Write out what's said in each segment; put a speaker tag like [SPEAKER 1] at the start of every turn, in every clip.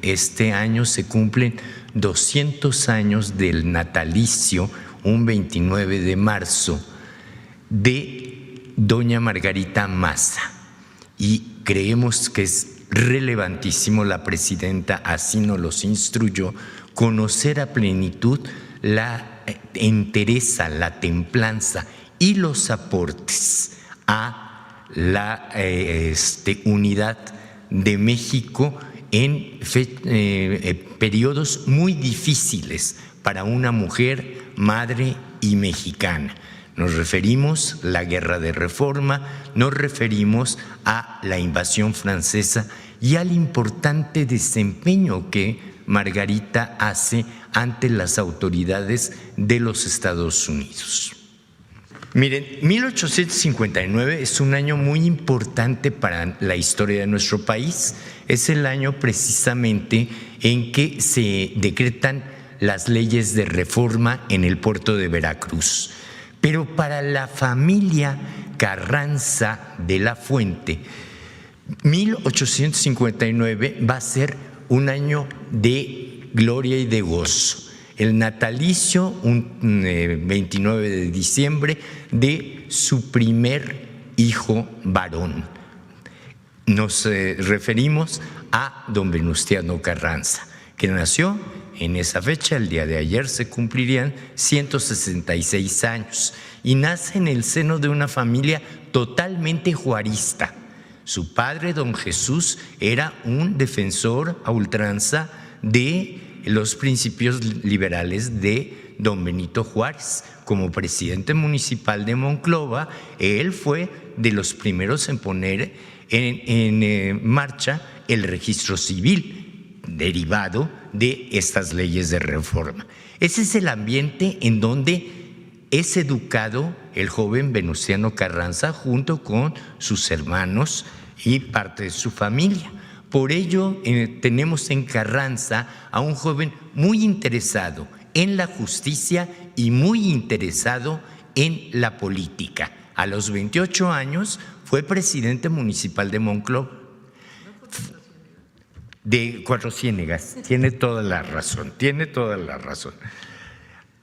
[SPEAKER 1] Este año se cumplen 200 años del natalicio, un 29 de marzo, de doña Margarita Maza. Y creemos que es relevantísimo, la presidenta así nos los instruyó, conocer a plenitud la entereza, la templanza y los aportes a la unidad de México en periodos muy difíciles para una mujer, madre y mexicana. Nos referimos a la Guerra de Reforma, nos referimos a la invasión francesa y al importante desempeño que Margarita hace ante las autoridades de los Estados Unidos. Miren, 1859 es un año muy importante para la historia de nuestro país. Es el año precisamente en que se decretan las leyes de reforma en el puerto de Veracruz. Pero para la familia Carranza de la Fuente, 1859 va a ser un año de gloria y de gozo. El natalicio, un 29 de diciembre, de su primer hijo varón. Nos referimos a don Venustiano Carranza, que nació en esa fecha. El día de ayer se cumplirían 166 años y nace en el seno de una familia totalmente juarista. Su padre, don Jesús, era un defensor a ultranza de los principios liberales de don Benito Juárez. Como presidente municipal de Monclova, él fue de los primeros en poner en marcha el registro civil derivado de estas leyes de reforma. Ese es el ambiente en donde es educado el joven Venustiano Carranza junto con sus hermanos y parte de su familia. Por ello, tenemos en Carranza a un joven muy interesado en la justicia y muy interesado en la política. A los 28 años fue presidente municipal de Monclova. De Cuatro Ciénegas, tiene toda la razón.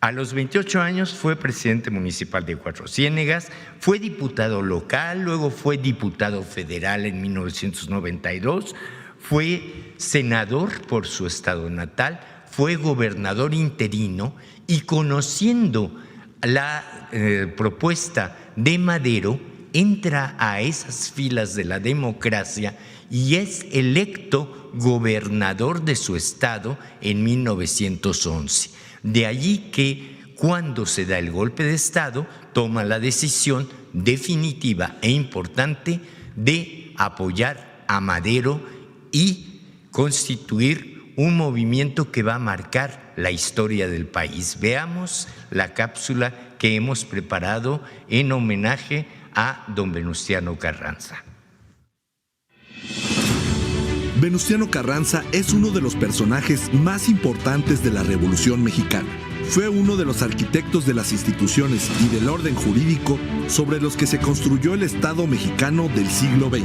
[SPEAKER 1] A los 28 años fue presidente municipal de Cuatro Ciénegas, fue diputado local, luego fue diputado federal en 1992, fue senador por su estado natal, fue gobernador interino y conociendo la propuesta de Madero, entra a esas filas de la democracia y es electo gobernador de su estado en 1911. De allí que cuando se da el golpe de estado toma la decisión definitiva e importante de apoyar a Madero y constituir un movimiento que va a marcar la historia del país. Veamos la cápsula que hemos preparado en homenaje a don Venustiano Carranza.
[SPEAKER 2] Venustiano Carranza es uno de los personajes más importantes de la Revolución Mexicana. Fue uno de los arquitectos de las instituciones y del orden jurídico sobre los que se construyó el Estado mexicano del siglo XX.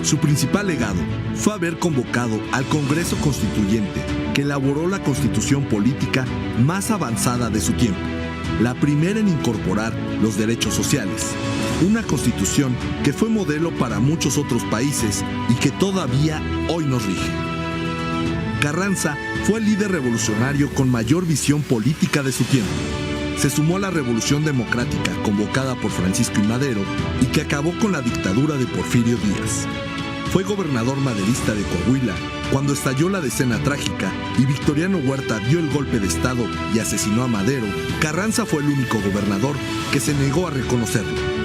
[SPEAKER 2] Su principal legado fue haber convocado al Congreso Constituyente, que elaboró la constitución política más avanzada de su tiempo, la primera en incorporar los derechos sociales, una constitución que fue modelo para muchos otros países y que todavía hoy nos rige. Carranza fue el líder revolucionario con mayor visión política de su tiempo. Se sumó a la Revolución Democrática convocada por Francisco I. Madero y que acabó con la dictadura de Porfirio Díaz. Fue gobernador maderista de Coahuila cuando estalló la Decena Trágica y Victoriano Huerta dio el golpe de Estado y asesinó a Madero. Carranza fue el único gobernador que se negó a reconocerlo.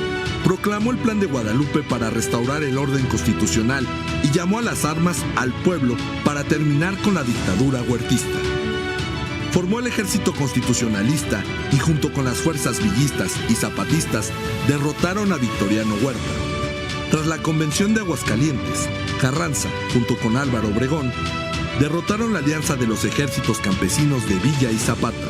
[SPEAKER 2] Proclamó el Plan de Guadalupe para restaurar el orden constitucional y llamó a las armas al pueblo para terminar con la dictadura huertista. Formó el ejército constitucionalista y junto con las fuerzas villistas y zapatistas derrotaron a Victoriano Huerta. Tras la Convención de Aguascalientes, Carranza, junto con Álvaro Obregón, derrotaron la alianza de los ejércitos campesinos de Villa y Zapata.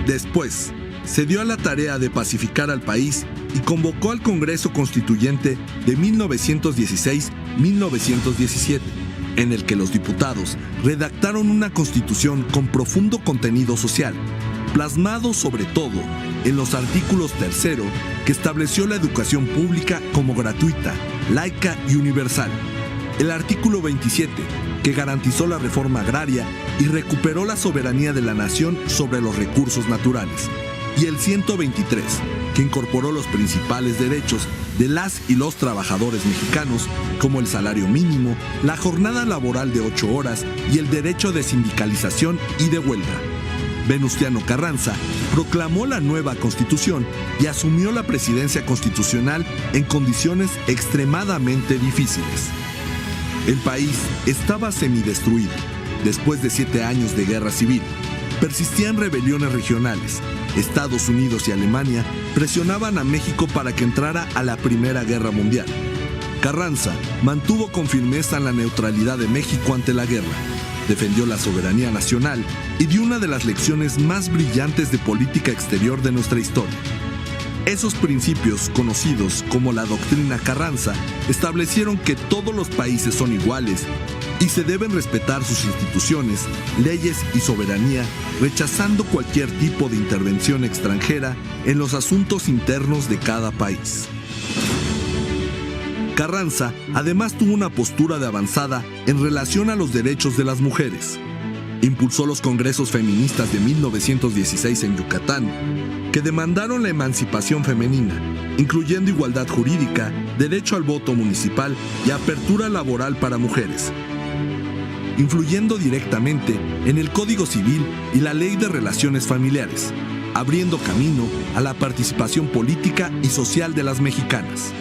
[SPEAKER 2] Después, se dio a la tarea de pacificar al país y convocó al Congreso Constituyente de 1916-1917, en el que los diputados redactaron una constitución con profundo contenido social, plasmado sobre todo en los artículos 3, que estableció la educación pública como gratuita, laica y universal; el artículo 27, que garantizó la reforma agraria y recuperó la soberanía de la nación sobre los recursos naturales; y el 123, que incorporó los principales derechos de las y los trabajadores mexicanos, como el salario mínimo, la jornada laboral de 8 horas y el derecho de sindicalización y de huelga. Venustiano Carranza proclamó la nueva Constitución y asumió la presidencia constitucional en condiciones extremadamente difíciles. El país estaba semidestruido. Después de 7 años de guerra civil, persistían rebeliones regionales. Estados Unidos y Alemania presionaban a México para que entrara a la Primera Guerra Mundial. Carranza mantuvo con firmeza la neutralidad de México ante la guerra, defendió la soberanía nacional y dio una de las lecciones más brillantes de política exterior de nuestra historia. Esos principios, conocidos como la doctrina Carranza, establecieron que todos los países son iguales y se deben respetar sus instituciones, leyes y soberanía, rechazando cualquier tipo de intervención extranjera en los asuntos internos de cada país. Carranza además tuvo una postura de avanzada en relación a los derechos de las mujeres. Impulsó los congresos feministas de 1916 en Yucatán, que demandaron la emancipación femenina, incluyendo igualdad jurídica, derecho al voto municipal y apertura laboral para mujeres, influyendo directamente en el Código Civil y la Ley de Relaciones Familiares, abriendo camino a la participación política y social de las mexicanas.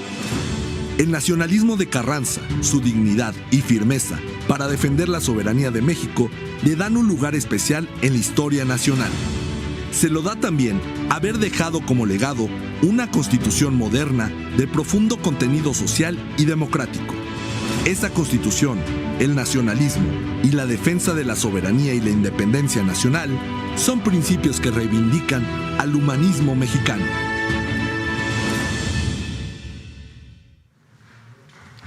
[SPEAKER 2] El nacionalismo de Carranza, su dignidad y firmeza para defender la soberanía de México le dan un lugar especial en la historia nacional. Se lo da también haber dejado como legado una constitución moderna de profundo contenido social y democrático. Esa constitución, el nacionalismo y la defensa de la soberanía y la independencia nacional son principios que reivindican al humanismo mexicano.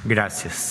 [SPEAKER 1] Gracias.